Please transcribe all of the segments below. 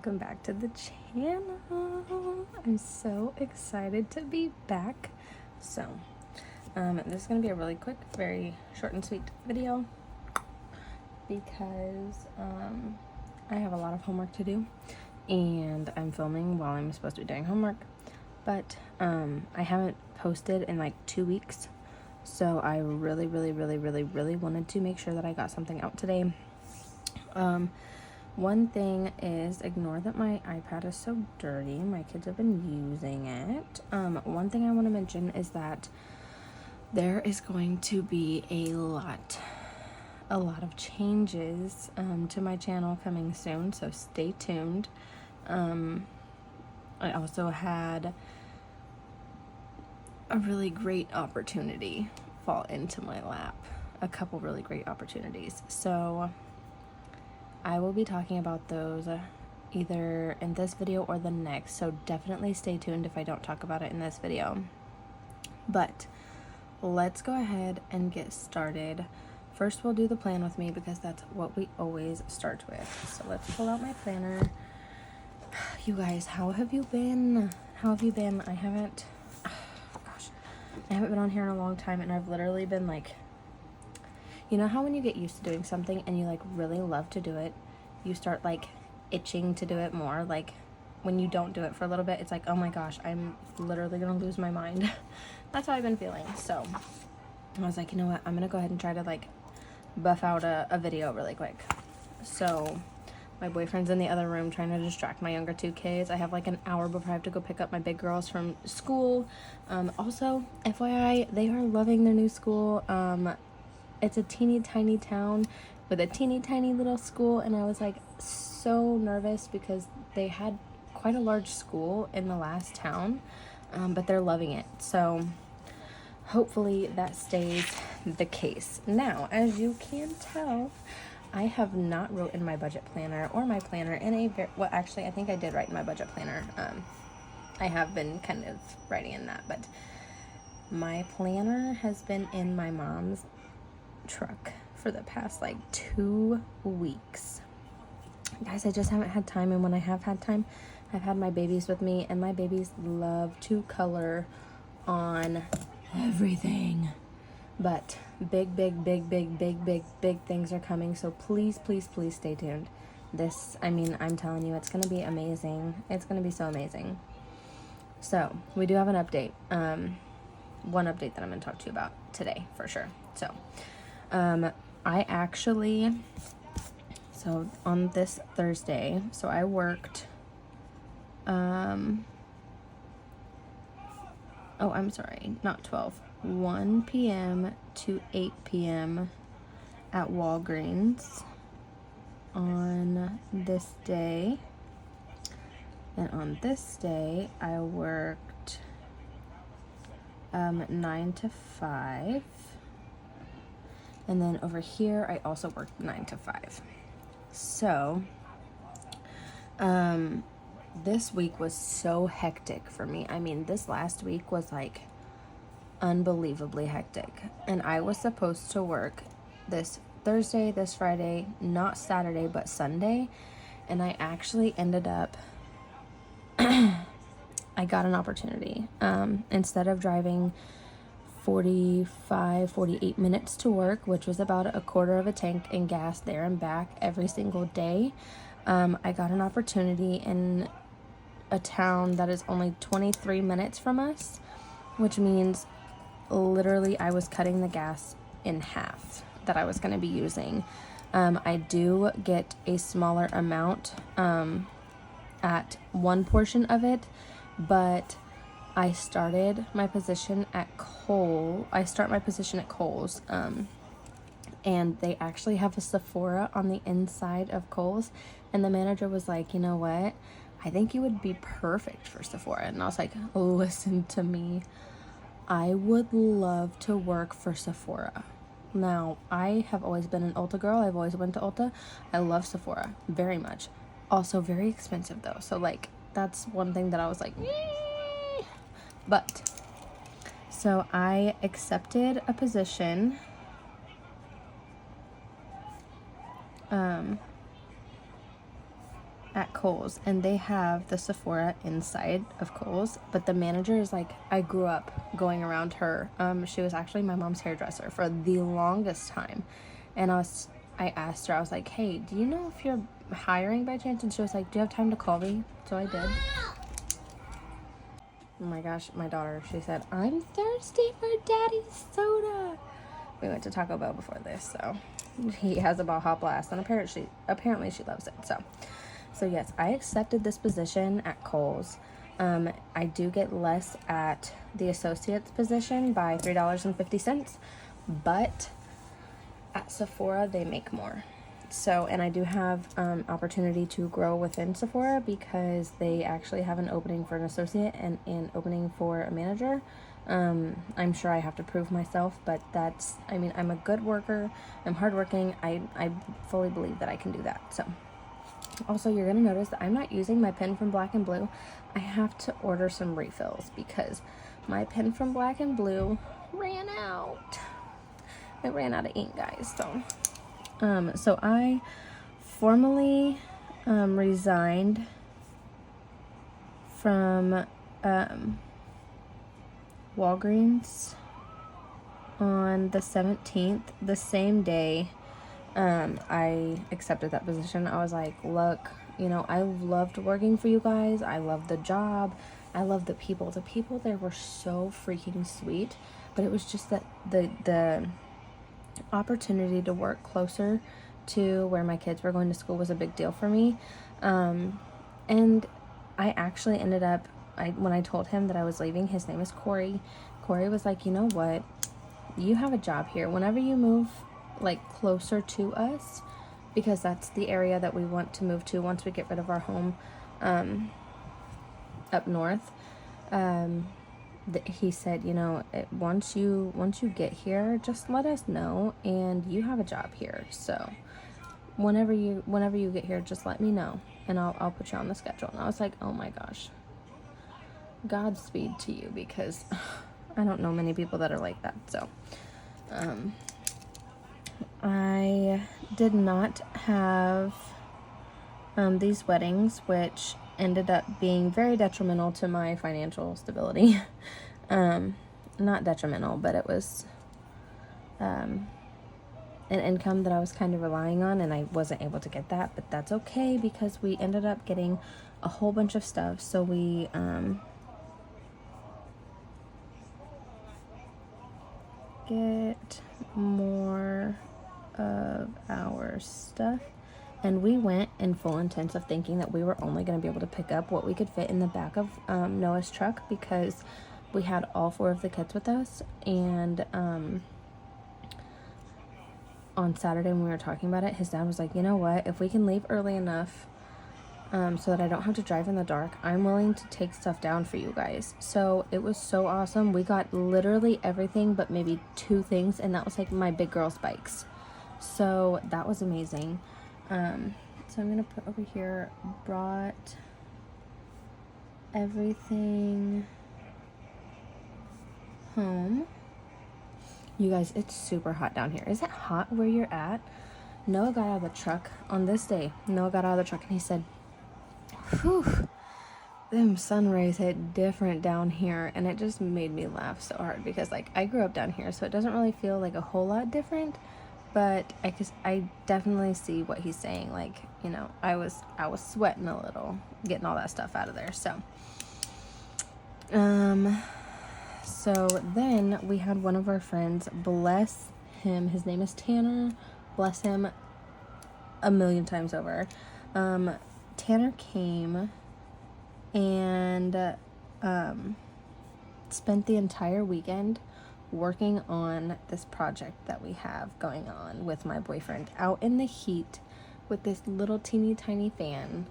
welcome back to the channel. I'm so excited to be back. So this is gonna be a really quick, very short and sweet video because I have a lot of homework to do and I'm filming while I'm supposed to be doing homework, but I haven't posted in like 2 weeks, so I really wanted to make sure that I got something out today. One thing is, ignore that my iPad is so dirty. My kids have been using it. One thing I want to mention is that there is going to be a lot of changes to my channel coming soon, so stay tuned. I also had a really great opportunity fall into my lap. A couple really great opportunities. So I will be talking about those either in this video or the next, so definitely stay tuned if I don't talk about it in this video. But let's go ahead and get started. First, we'll do the plan with me because that's what we always start with. So let's pull out my planner. You guys, how have you been? How have you been? I haven't been on here in a long time, and I've literally been like, you know how when you get used to doing something and you like really love to do it, you start like itching to do it more. Like when you don't do it for a little bit, it's like, oh my gosh, I'm literally gonna lose my mind. That's how I've been feeling. So I was like, you know what, I'm gonna go ahead and try to like buff out a video really quick. So my boyfriend's in the other room trying to distract my younger two kids. I have like an hour before I have to go pick up my big girls from school. Also, FYI, they are loving their new school. It's a teeny tiny town with a teeny tiny little school, and I was like so nervous because they had quite a large school in the last town, but they're loving it. So hopefully that stays the case. Now, as you can tell, I have not wrote in my budget planner or my planner in a well, actually I think I did write in my budget planner. I have been kind of writing in that, but my planner has been in my mom's truck for the past like 2 weeks. Guys, I just haven't had time, and when I have had time, I've had my babies with me, and my babies love to color on everything. But big things are coming, so please stay tuned. I'm telling you, it's gonna be amazing. It's gonna be so amazing. So we do have an update. One update that I'm gonna talk to you about today for sure. So so on this Thursday, so I worked, I'm sorry, not 12, 1 p.m. to 8 p.m. at Walgreens on this day. And on this day, I worked 9 to 5. And then over here, I also worked 9 to 5. So, this week was so hectic for me. I mean, this last week was like unbelievably hectic. And I was supposed to work this Thursday, this Friday, not Saturday, but Sunday. And I actually ended up, I got an opportunity. Instead of driving 48 minutes to work, which was about a quarter of a tank in gas there and back every single day, I got an opportunity in a town that is only 23 minutes from us, which means literally I was cutting the gas in half that I was going to be using. I do get a smaller amount at one portion of it, but I started my position at Kohl's. And they actually have a Sephora on the inside of Kohl's. And the manager was like, you know what? I think you would be perfect for Sephora. And I was like, listen to me. I would love to work for Sephora. Now, I have always been an Ulta girl. I've always went to Ulta. I love Sephora very much. Also very expensive though. So like, that's one thing that I was like, but so I accepted a position at Kohl's, and they have the Sephora inside of Kohl's, but the manager is like, I grew up going around her. She was actually my mom's hairdresser for the longest time, and I asked her, I was like, hey, do you know if you're hiring by chance? And she was like, do you have time to call me? So I did. Oh my gosh, my daughter, she said, I'm thirsty for daddy's soda. We went to Taco Bell before this, so he has a Baja Blast, and apparently she loves it. So yes, I accepted this position at Kohl's. I do get less at the associate's position by $3.50, but at Sephora they make more. So, and I do have opportunity to grow within Sephora because they actually have an opening for an associate and an opening for a manager. I'm sure I have to prove myself, but I'm a good worker. I'm hardworking. I fully believe that I can do that. So, also, you're going to notice that I'm not using my pen from Black and Blue. I have to order some refills because my pen from Black and Blue ran out. It ran out of ink, guys. So I formally resigned from Walgreens on the 17th, the same day I accepted that position. I was like, look, I loved working for you guys. I loved the job. I loved the people. The people there were so freaking sweet, but it was just that the opportunity to work closer to where my kids were going to school was a big deal for me. And I actually ended up, when I told him that I was leaving, his name is Corey was like, you know what, you have a job here. Whenever you move like closer to us, because that's the area that we want to move to once we get rid of our home up north, he said, once you get here, just let us know, and you have a job here. So whenever you get here, just let me know, and I'll put you on the schedule. And I was like, oh my gosh, Godspeed to you, because I don't know many people that are like that. So I did not have these weddings, which ended up being very detrimental to my financial stability. Not detrimental, but it was an income that I was kind of relying on, and I wasn't able to get that, but that's okay because we ended up getting a whole bunch of stuff. So we get more of our stuff, and we went in full intent of thinking that we were only going to be able to pick up what we could fit in the back of Noah's truck, because we had all 4 of the kids with us. And on Saturday when we were talking about it, his dad was like, you know what, if we can leave early enough so that I don't have to drive in the dark, I'm willing to take stuff down for you guys. So it was so awesome. We got literally everything but maybe 2 things, and that was like my big girl's bikes. So that was amazing. So I'm gonna put over here, brought everything home. You guys, it's super hot down here. Is it hot where you're at? Noah got out of the truck on this day. Noah got out of the truck and he said, whew, them sun rays hit different down here. And it just made me laugh so hard because, like, I grew up down here, so it doesn't really feel like a whole lot different. But I definitely see what he's saying. Like, I was sweating a little, getting all that stuff out of there. So then we had one of our friends, bless him, his name is Tanner, bless him a million times over. Tanner came and spent the entire weekend working on this project that we have going on with my boyfriend out in the heat with this little teeny tiny fan.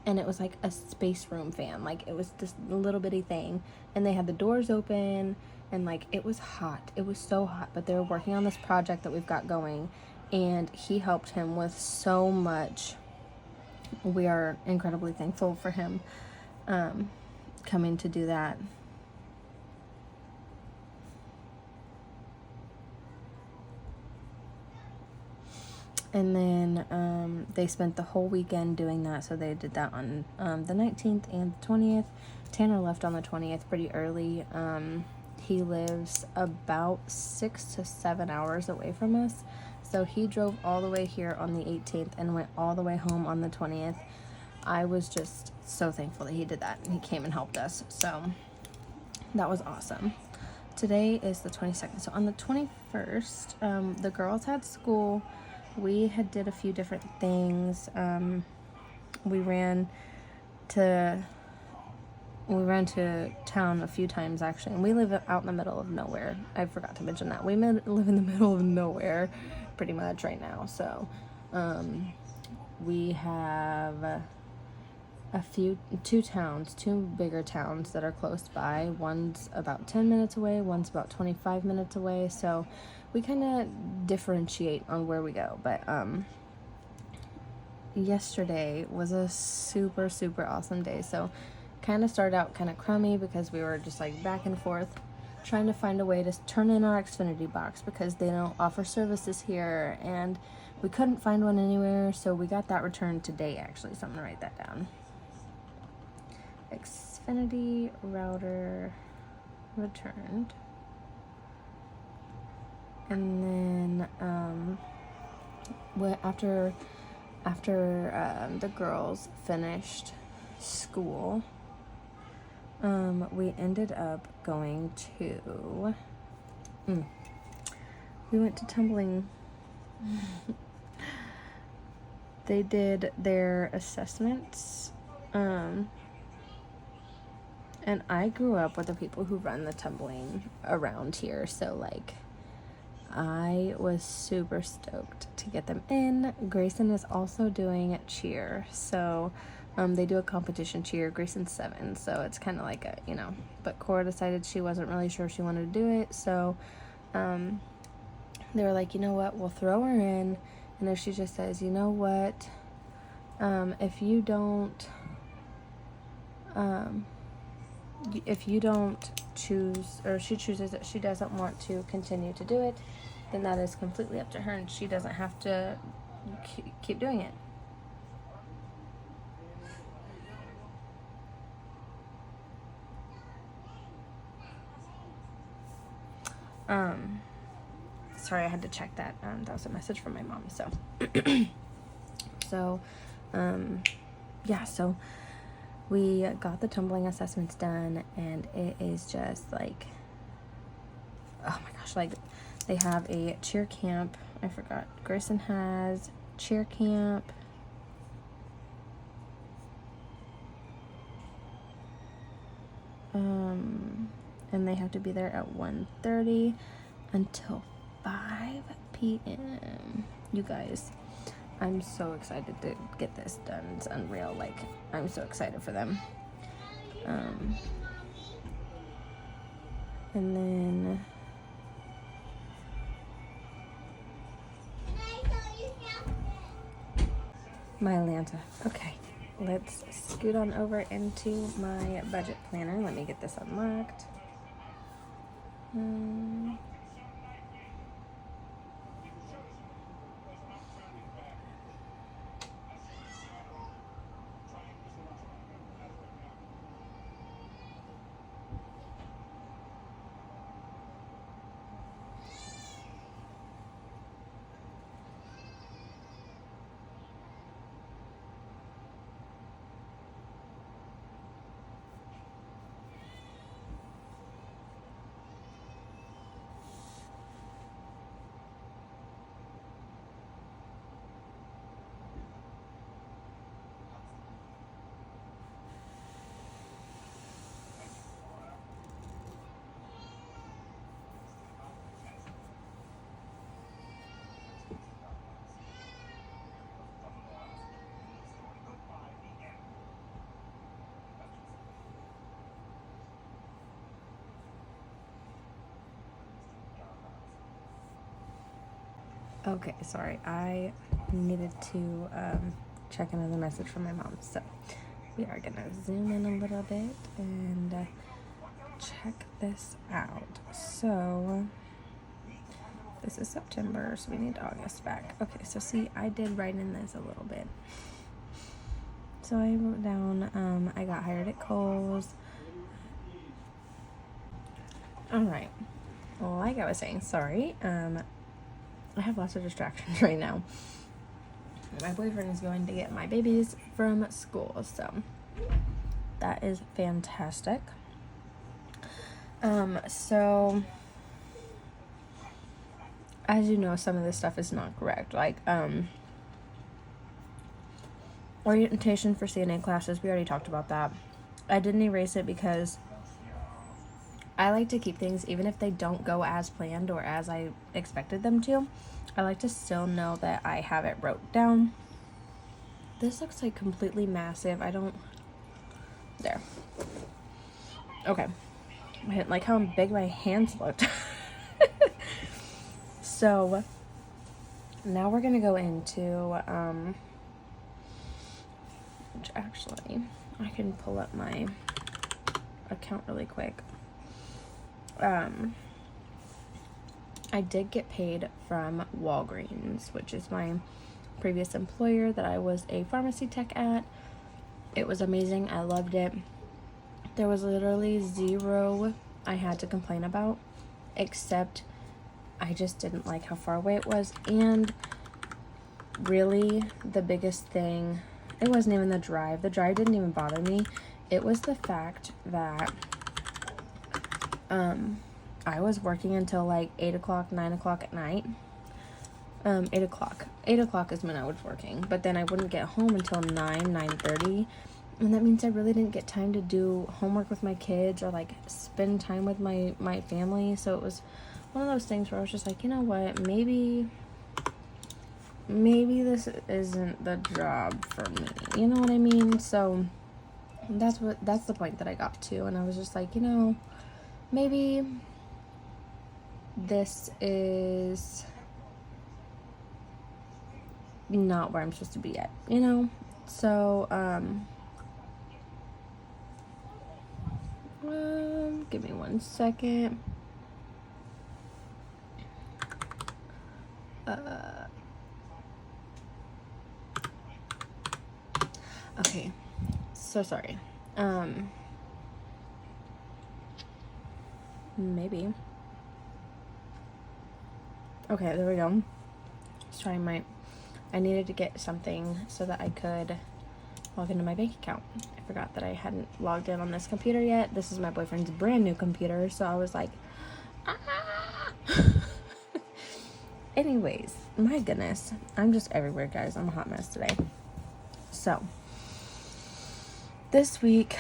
And it was like a space room fan. Like, it was this little bitty thing. And they had the doors open. And, like, it was hot. It was so hot. But they were working on this project that we've got going. And he helped him with so much. We are incredibly thankful for him coming to do that. And then they spent the whole weekend doing that. So they did that on the 19th and the 20th. Tanner left on the 20th pretty early. He lives about 6 to 7 hours away from us. So he drove all the way here on the 18th and went all the way home on the 20th. I was just so thankful that he did that, and he came and helped us. So that was awesome. Today is the 22nd. So on the 21st, the girls had school. We had did a few different things. We ran to town a few times, actually, and we live out in the middle of nowhere. I forgot to mention that. We live in the middle of nowhere pretty much right now. So we have two bigger towns that are close by. One's about 10 minutes away, one's about 25 minutes away. So we kind of differentiate on where we go. But yesterday was a super, super awesome day. So kind of started out kind of crummy because we were just like back and forth trying to find a way to turn in our Xfinity box because they don't offer services here, and we couldn't find one anywhere. So we got that returned today, actually. So I'm gonna write that down. Xfinity router returned. And then after the girls finished school, we ended up going to we went to tumbling. They did their assessments. And I grew up with the people who run the tumbling around here, so like I was super stoked to get them in. Grayson is also doing cheer, so they do a competition cheer. Grayson's 7, so it's kind of like a, but Cora decided she wasn't really sure she wanted to do it, so they were like, you know what, we'll throw her in, and if she just says, you know what, if you don't choose, or she chooses that she doesn't want to continue to do it, then that is completely up to her, and she doesn't have to keep doing it. Sorry, I had to check that. That was a message from my mom. So, yeah, so we got the tumbling assessments done, and it is just like, oh my gosh, like they have a cheer camp. I forgot. Grayson has cheer camp. And they have to be there at 1:30 until 5 p.m. You guys, I'm so excited to get this done. It's unreal. Like, I'm so excited for them. And then my Atlanta. Okay, let's scoot on over into my budget planner. Let me get this unlocked. Okay, sorry, I needed to check another message from my mom, so we are gonna zoom in a little bit and check this out. So This is September, so we need August back. Okay, so see, I did write in this a little bit. So I wrote down, I got hired at Kohl's. Alright. Like I was saying, sorry. I have lots of distractions right now. My boyfriend is going to get my babies from school, so that is fantastic. So as you know, some of this stuff is not correct. Like, orientation for CNA classes, we already talked about that. I didn't erase it because I like to keep things, even if they don't go as planned or as I expected them to, I like to still know that I have it wrote down. This looks like completely massive. There. Okay. I didn't like how big my hands looked. So, now we're going to go into, which actually, I can pull up my account really quick. I did get paid from Walgreens, which is my previous employer that I was a pharmacy tech at. It was amazing. I loved it. There was literally zero I had to complain about, except I just didn't like how far away it was. And really, the biggest thing, it wasn't even the drive. The drive didn't even bother me. It was the fact that I was working until like 8 o'clock, 9 o'clock at night. 8 o'clock. 8 o'clock is when I was working. But then I wouldn't get home until 9:30. And that means I really didn't get time to do homework with my kids or like spend time with my family. So it was one of those things where I was just like, you know what, maybe this isn't the job for me. You know what I mean? So that's the point that I got to. And I was just like, you know, maybe this is not where I'm supposed to be at, you know? So, give me 1 second. Okay, so sorry. Maybe. Okay, there we go. Sorry, I needed to get something so that I could log into my bank account. I forgot that I hadn't logged in on this computer yet. This is my boyfriend's brand new computer, so I was like, ah! Anyways, my goodness. I'm just everywhere, guys. I'm a hot mess today. So, this week,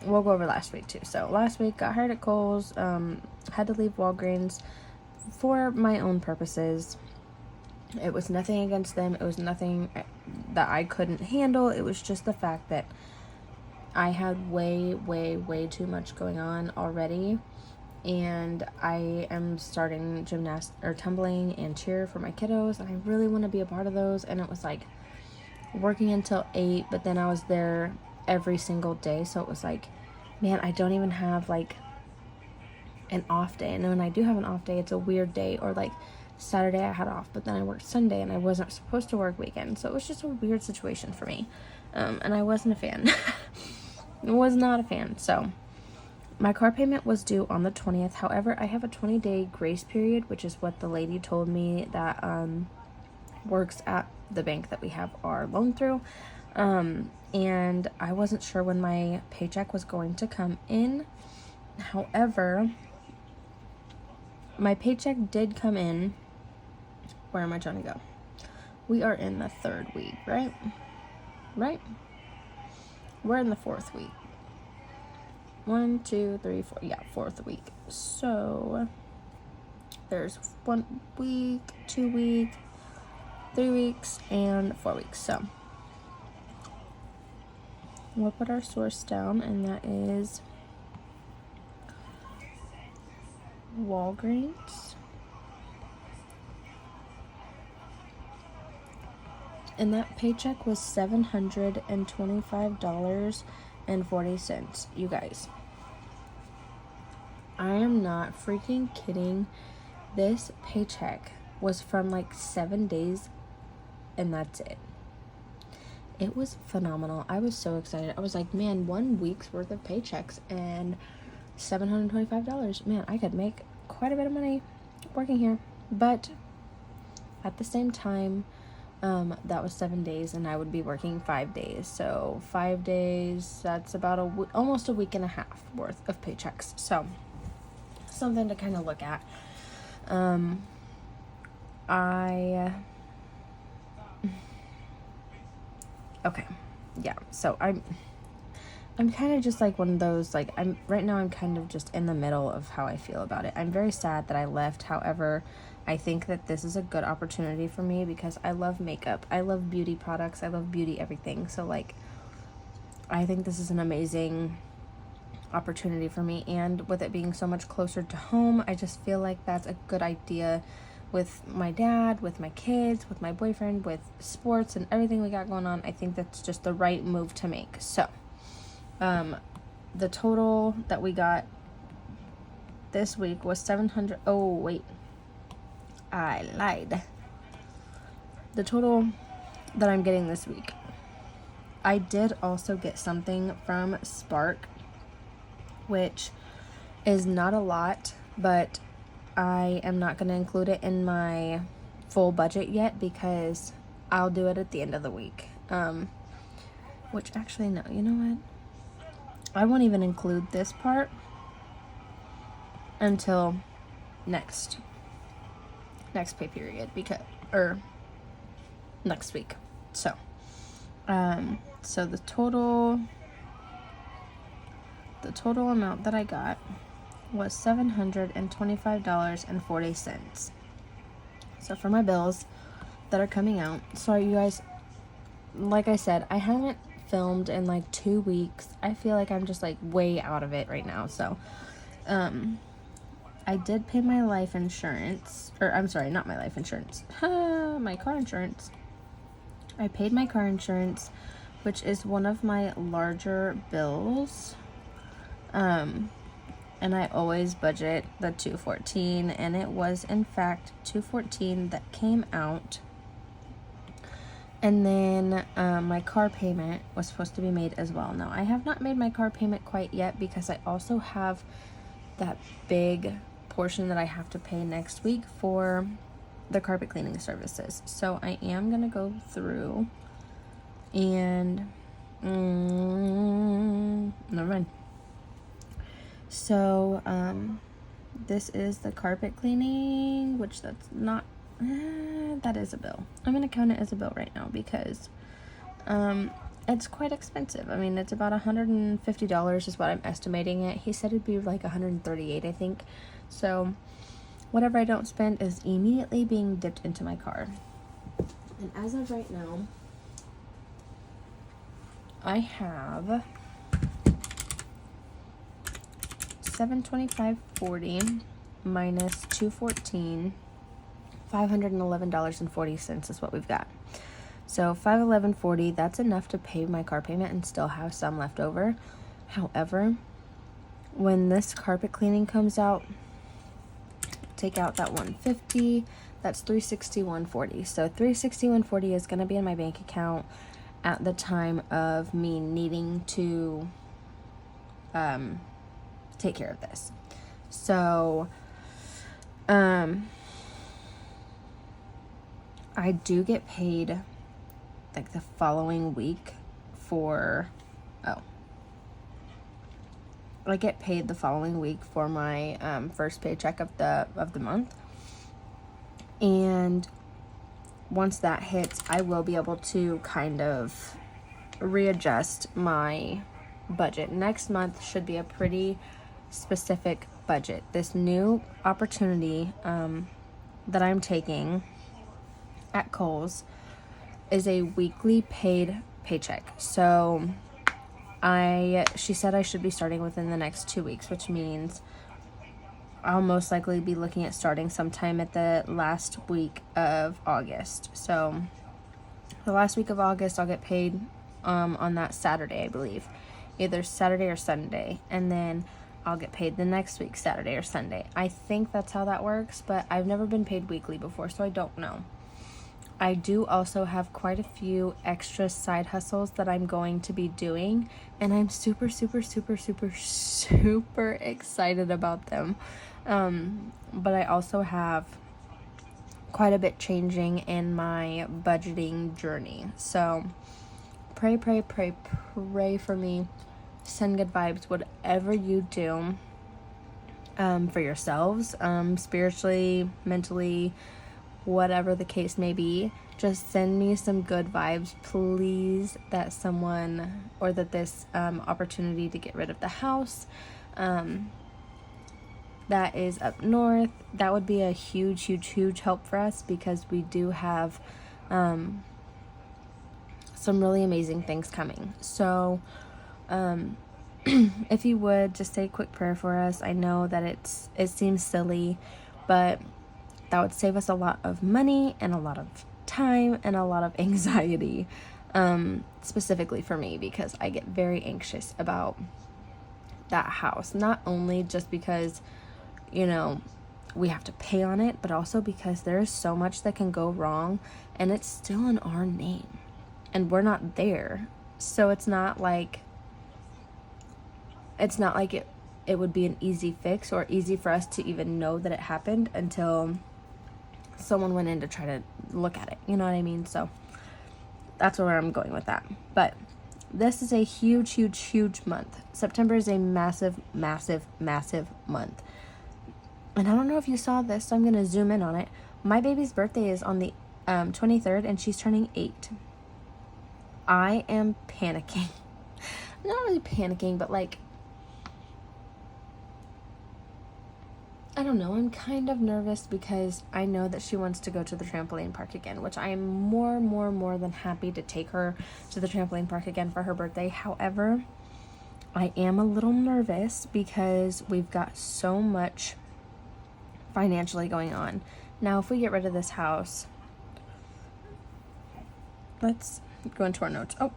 we'll go over last week too. So, last week, got hired at Kohl's, had to leave Walgreens for my own purposes. It was nothing against them. It was nothing that I couldn't handle. It was just the fact that I had way too much going on already. And I am starting tumbling and cheer for my kiddos. And I really want to be a part of those. And it was like working until 8. But then I was there every single day. So it was like, man, I don't even have like an off day. And when I do have an off day, it's a weird day. Or like Saturday I had off, but then I worked Sunday and I wasn't supposed to work weekend. So it was just a weird situation for me. And I wasn't a fan. I was not a fan. So my car payment was due on the 20th. However, I have a 20-day grace period, which is what the lady told me that works at the bank that we have our loan through. And I wasn't sure when my paycheck was going to come in. However, my paycheck did come in. Where am I trying to go? We are in the 3rd week, right? Right? We're in the 4th week. 1, 2, 3, 4. Yeah, 4th week. So, there's 1 week, 2 weeks, 3 weeks, and 4 weeks. So, we'll put our source down, and that is Walgreens. And that paycheck was $725.40. You guys, I am not freaking kidding. This paycheck was from like 7 days, and that's it. It was phenomenal. I was so excited. I was like, man, 1 week's worth of paychecks and $725. Man, I could make quite a bit of money working here. But at the same time, that was 7 days, and I would be working 5 days. So 5 days, that's about almost a week and a half worth of paychecks. So something to kind of look at. Okay, yeah. So I'm kind of just like one of those, like, right now I'm kind of just in the middle of how I feel about it. I'm very sad that I left. However, I think that this is a good opportunity for me because I love makeup. I love beauty products. I love beauty everything. So, like, I think this is an amazing opportunity for me. And with it being so much closer to home, I just feel like that's a good idea with my dad, with my kids, with my boyfriend, with sports and everything we got going on. I think that's just the right move to make. So, the total that we got this week was $700. Oh, wait. I lied. The total that I'm getting this week. I did also get something from Spark, which is not a lot, but I am not going to include it in my full budget yet because I'll do it at the end of the week. Which actually, no, you know what? I won't even include this part until next pay period next week. So, so the total amount that I got was $725.40. So for my bills that are coming out, sorry you guys, like I said, I haven't filmed in like 2 weeks. I feel like I'm just like way out of it right now. So, I did pay my life insurance, or I'm sorry, not my life insurance, my car insurance. I paid my car insurance, which is one of my larger bills. And I always budget the $214, and it was in fact $214 that came out. And then my car payment was supposed to be made as well. Now, I have not made my car payment quite yet because I also have that big portion that I have to pay next week for the carpet cleaning services. So I am going to go through and never mind. So this is the carpet cleaning, which that's not that is a bill. I'm going to count it as a bill right now because it's quite expensive. I mean, it's about $150 is what I'm estimating it. He said it'd be like $138, I think. So whatever I don't spend is immediately being dipped into my card. And as of right now, I have $725.40 minus $214, $511.40 is what we've got. So $511.40, that's enough to pay my car payment and still have some left over. However, when this carpet cleaning comes out, take out that $150, that's $361.40. So $361.40 is going to be in my bank account at the time of me needing to take care of this. So I do get paid like the following week for I get paid the following week for my first paycheck of the month. And once that hits, I will be able to kind of readjust my budget. Next month should be a pretty specific budget. This new opportunity that I'm taking at Kohl's is a weekly paid paycheck. So she said I should be starting within the next 2 weeks, which means I'll most likely be looking at starting sometime at the last week of August. So the last week of August, I'll get paid on that Saturday, I believe. Either Saturday or Sunday. And then I'll get paid the next week, Saturday or Sunday. I think that's how that works, but I've never been paid weekly before, so I don't know. I do also have quite a few extra side hustles that I'm going to be doing, and I'm super, super, super, super, super excited about them. But I also have quite a bit changing in my budgeting journey. So pray, pray, pray, pray for me. Send good vibes, whatever you do, for yourselves, spiritually, mentally, whatever the case may be. Just send me some good vibes, please, that someone, or that this opportunity to get rid of the house that is up north, that would be a huge, huge, huge help for us, because we do have some really amazing things coming. So if you would just say a quick prayer for us. I know that it seems silly, but that would save us a lot of money and a lot of time and a lot of anxiety, specifically for me, because I get very anxious about that house. Not only just because, you know, we have to pay on it, but also because there is so much that can go wrong, and it's still in our name and we're not there. So it's not like it would be an easy fix or easy for us to even know that it happened until someone went in to try to look at it. You know what I mean? So that's where I'm going with that. But this is a huge, huge, huge month. September is a massive, massive, massive month. And I don't know if you saw this, so I'm going to zoom in on it. My baby's birthday is on the 23rd, and she's turning 8. I am panicking. Not really panicking, but like, I don't know, I'm kind of nervous because I know that she wants to go to the trampoline park again, which I am more than happy to take her to the trampoline park again for her birthday. However, I am a little nervous because we've got so much financially going on. Now, if we get rid of this house, let's go into our notes. Oh,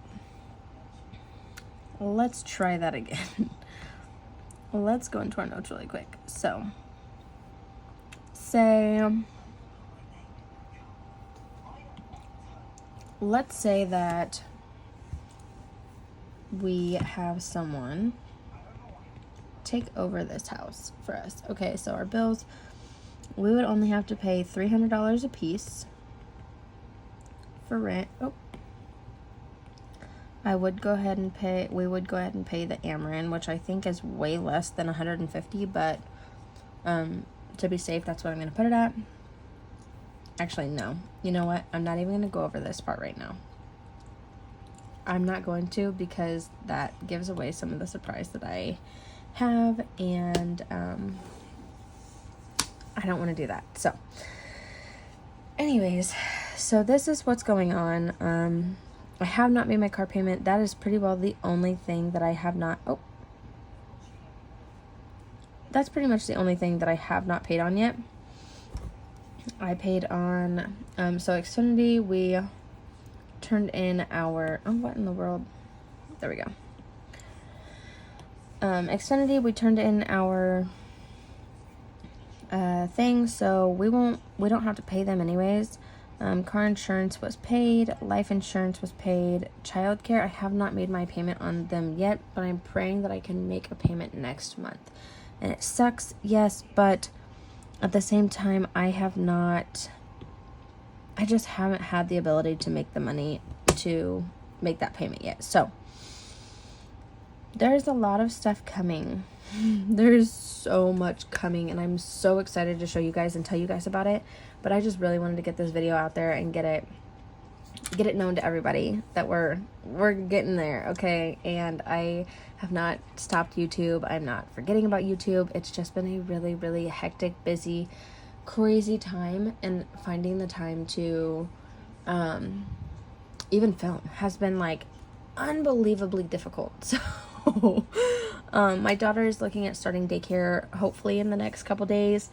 let's try that again. Let's go into our notes really quick. So, let's say that we have someone take over this house for us. Okay, so our bills, we would only have to pay $300 a piece for rent. Oh, we would go ahead and pay the Ameren, which I think is way less than $150, but to be safe, that's what I'm going to put it at. Actually, no. You know what? I'm not even going to go over this part right now. I'm not going to, because that gives away some of the surprise that I have, and I don't want to do that. So, anyways, so this is what's going on. I have not made my car payment. That is pretty well the only thing that I have not... Oh. That's pretty much the only thing that I have not paid on yet. I paid on... so Xfinity, we turned in our... Oh, what in the world? There we go. Xfinity, we turned in our thing, so we don't have to pay them anyways. Car insurance was paid, life insurance was paid, childcare, I have not made my payment on them yet, but I'm praying that I can make a payment next month. And it sucks, yes, but at the same time, I just haven't had the ability to make the money to make that payment yet. So there's a lot of stuff coming. There's so much coming, and I'm so excited to show you guys and tell you guys about it. But I just really wanted to get this video out there and get it known to everybody that we're getting there, okay? And I have not stopped YouTube. I'm not forgetting about YouTube. It's just been a really, really hectic, busy, crazy time, and finding the time to even film has been like unbelievably difficult. So my daughter is looking at starting daycare hopefully in the next couple days.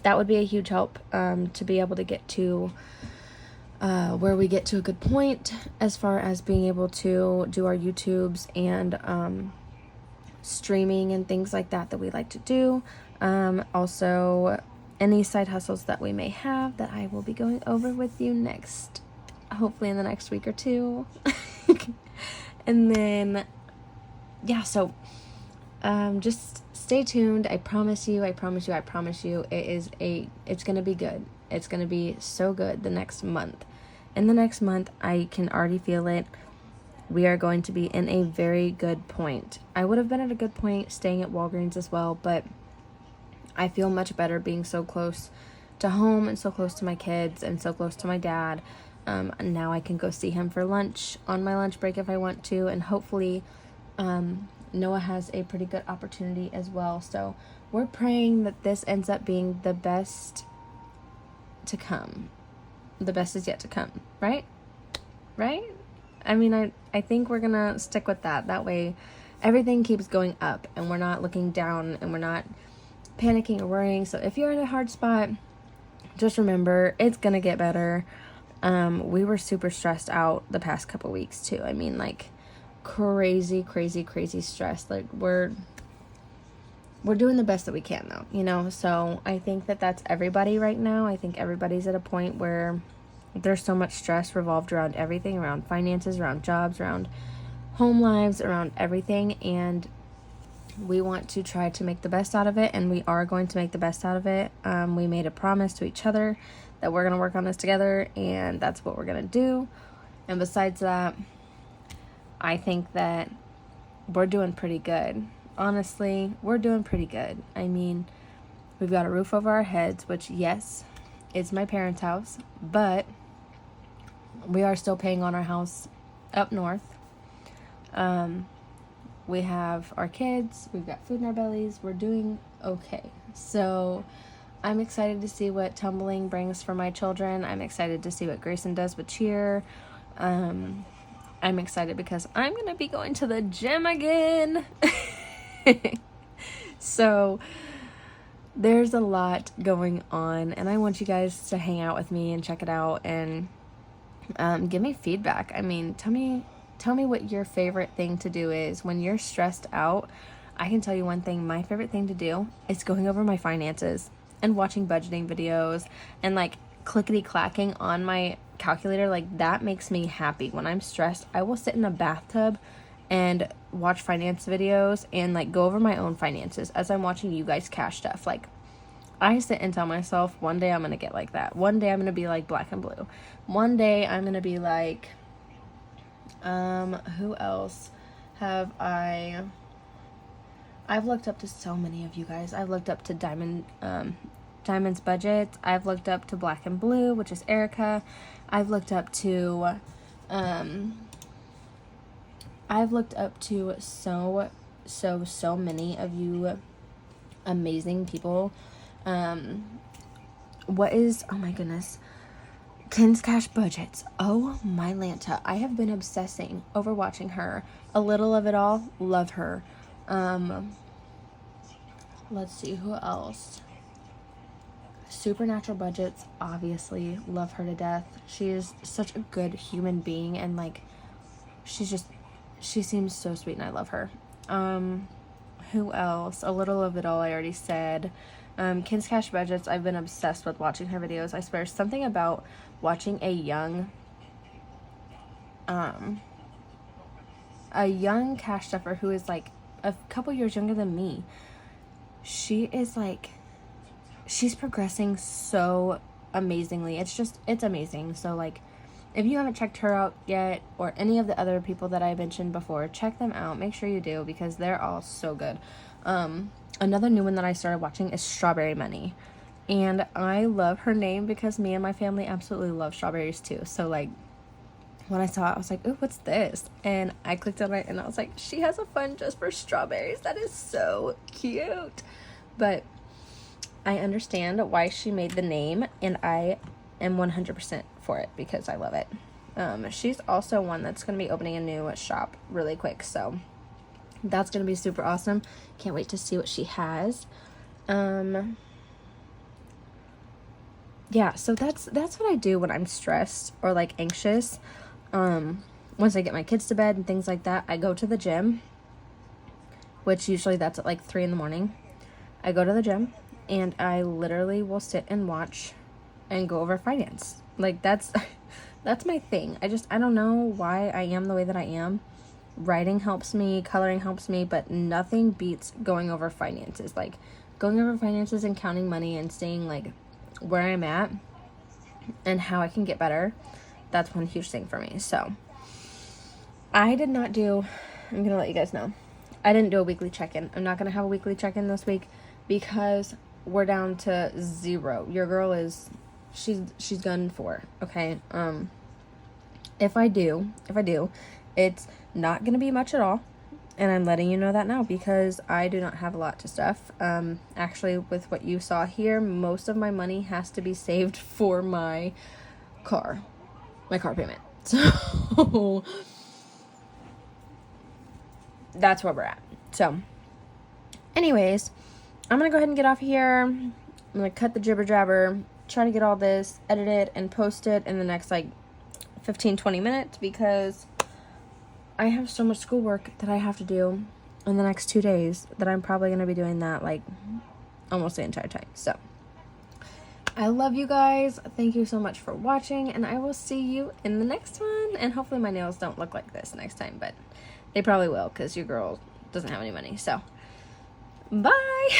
That would be a huge help to be able to get to where we get to a good point as far as being able to do our YouTubes and streaming and things like that we like to do. Also, any side hustles that we may have that I will be going over with you next, hopefully in the next week or two. And then, yeah, so just stay tuned. I promise you, it's going to be good. It's going to be so good the next month. In the next month, I can already feel it. We are going to be in a very good point. I would have been at a good point staying at Walgreens as well, but I feel much better being so close to home and so close to my kids and so close to my dad. Now I can go see him for lunch on my lunch break if I want to, and hopefully Noah has a pretty good opportunity as well. So we're praying that this ends up being the best to come. The best is yet to come, right? I mean, I think we're gonna stick with that. That way everything keeps going up and we're not looking down and we're not panicking or worrying. So if you're in a hard spot, just remember it's gonna get better. We were super stressed out the past couple weeks too. I mean, like crazy stress. Like we're doing the best that we can though, you know? So I think that that's everybody right now. I think everybody's at a point where there's so much stress revolved around everything, around finances, around jobs, around home lives, around everything. And we want to try to make the best out of it, and we are going to make the best out of it. We made a promise to each other that we're going to work on this together, and that's what we're going to do. And besides that, I think that we're doing pretty good. Honestly, we're doing pretty good. I mean, we've got a roof over our heads, which, yes, it's my parents' house, but we are still paying on our house up north. We have our kids, we've got food in our bellies, we're doing okay. So I'm excited to see what tumbling brings for my children. I'm excited to see what Grayson does with cheer. I'm excited because I'm going to be going to the gym again. So there's a lot going on, and I want you guys to hang out with me and check it out and give me feedback. I mean, tell me what your favorite thing to do is when you're stressed out. I can tell you one thing, my favorite thing to do is going over my finances and watching budgeting videos and like clickety clacking on my calculator. Like that makes me happy. When I'm stressed, I will sit in a bathtub and watch finance videos and like go over my own finances as I'm watching you guys cash stuff. Like I sit and tell myself, one day I'm going to get like that. One day I'm going to be like Black and Blue. One day I'm going to be like, who else have I've looked up to so many of you guys. I've looked up to Diamond's Budget. I've looked up to Black and Blue, which is Erica. I've looked up to so many of you amazing people. Oh my goodness, Ken's Cash Budgets. Oh my Lanta, I have been obsessing over watching her. A Little of It All, love her. Let's see, who else? Supernatural Budgets, obviously, love her to death. She is such a good human being, and like she seems so sweet, and I love her. Who else? A Little of It All, I already said. Ken's Cash Budgets, I've been obsessed with watching her videos. I swear, something about watching a young cash stuffer who is like a couple years younger than me. She's progressing so amazingly. It's amazing. So like, if you haven't checked her out yet, or any of the other people that I mentioned before, check them out. Make sure you do, because they're all so good. Another new one that I started watching is Strawberry Money. And I love her name because me and my family absolutely love strawberries too. So like, when I saw it, I was like, ooh, what's this? And I clicked on it and I was like, she has a fund just for strawberries. That is so cute. But I understand why she made the name, and I am 100% for it because I love it. She's also one that's going to be opening a new shop really quick, so that's going to be super awesome. Can't wait to see what she has. Yeah, so that's what I do when I'm stressed or like anxious. Once I get my kids to bed and things like that, I go to the gym which usually that's at like 3 in the morning. I go to the gym and I literally will sit and watch and go over finance. Like that's my thing. I don't know why I am the way that I am. Writing helps me, coloring helps me, but nothing beats going over finances. Like going over finances and counting money and seeing like where I'm at and how I can get better. That's one huge thing for me. So I'm gonna let you guys know, I didn't do a weekly check-in. I'm not gonna have a weekly check-in this week because we're down to 0. Your girl is, she's done for, okay? If I do, it's not gonna be much at all. And I'm letting you know that now because I do not have a lot to stuff. Actually, with what you saw here, most of my money has to be saved for my car payment. So that's where we're at. So anyways, I'm gonna go ahead and get off here. I'm gonna cut the jibber jabber, try to get all this edited and posted in the next like 15-20 minutes because I have so much schoolwork that I have to do in the next 2 days that I'm probably going to be doing that like almost the entire time. So I love you guys. Thank you so much for watching, and I will see you in the next one. And hopefully my nails don't look like this next time, but they probably will because your girl doesn't have any money. So bye.